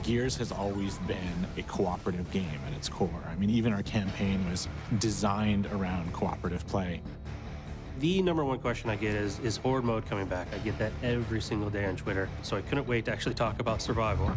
Gears has always been a cooperative game at its core. I mean, even our campaign was designed around cooperative play. The #1 question I get is Horde mode coming back? I get that every single day on Twitter, so I couldn't wait to actually talk about survival.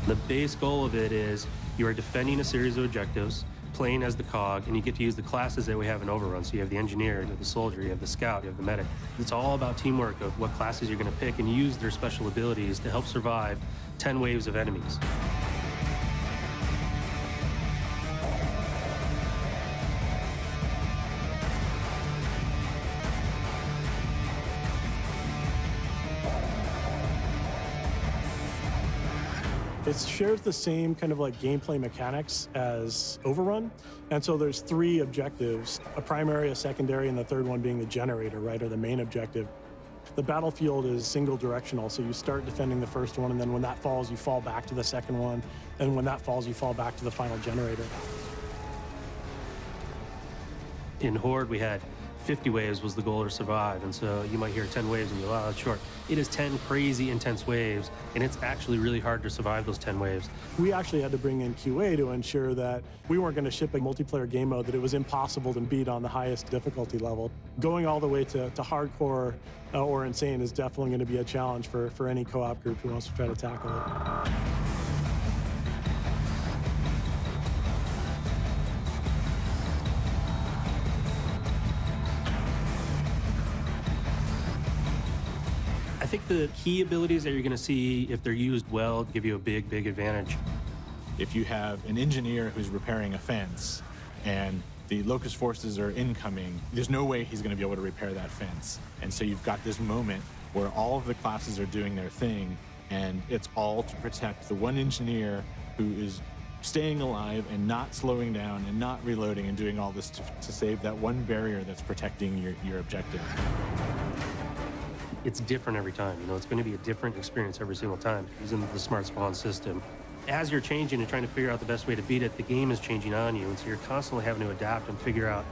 The base goal of it is you are defending a series of objectives, playing as the cog, and you get to use the classes that we have in Overrun. So you have the engineer, you have the soldier, you have the scout, you have the medic. It's all about teamwork of what classes you're going to pick and use their special abilities to help survive 10 waves of enemies. It shares the same kind of like gameplay mechanics as Overrun. And so there's 3 objectives, a primary, a secondary, and the third one being the generator, right, or the main objective. The battlefield is single directional, so you start defending the first one, and then when that falls, you fall back to the second one, and when that falls, you fall back to the final generator. In Horde, we had 50 waves was the goal to survive, and so you might hear 10 waves and you go, wow, that's short. It is 10 crazy intense waves, and it's actually really hard to survive those 10 waves. We actually had to bring in QA to ensure that we weren't going to ship a multiplayer game mode that it was impossible to beat on the highest difficulty level. Going all the way to hardcore or insane is definitely going to be a challenge for any co-op group who wants to try to tackle it. I think the key abilities that you're going to see, if they're used well, give you a big, big advantage. If you have an engineer who's repairing a fence and the locust forces are incoming, there's no way he's going to be able to repair that fence. And so you've got this moment where all of the classes are doing their thing, and it's all to protect the one engineer who is staying alive and not slowing down and not reloading and doing all this to save that one barrier that's protecting your objective. It's different every time. You know, it's going to be a different experience every single time using the smart spawn system. As you're changing and trying to figure out the best way to beat it, the game is changing on you, and so you're constantly having to adapt and figure out,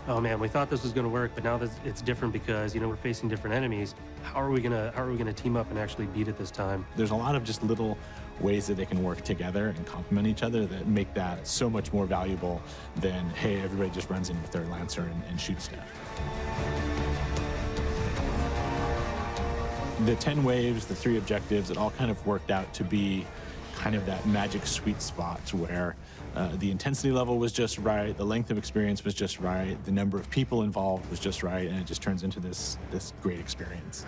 oh man, we thought this was going to work, but now that it's different because, you know, we're facing different enemies. How are we gonna team up and actually beat it this time? There's a lot of just little ways that they can work together and complement each other that make that so much more valuable than, hey, everybody just runs in with their Lancer and shoots stuff. The 10 waves, the 3 objectives, it all kind of worked out to be kind of that magic sweet spot where the intensity level was just right, the length of experience was just right, the number of people involved was just right, and it just turns into this great experience.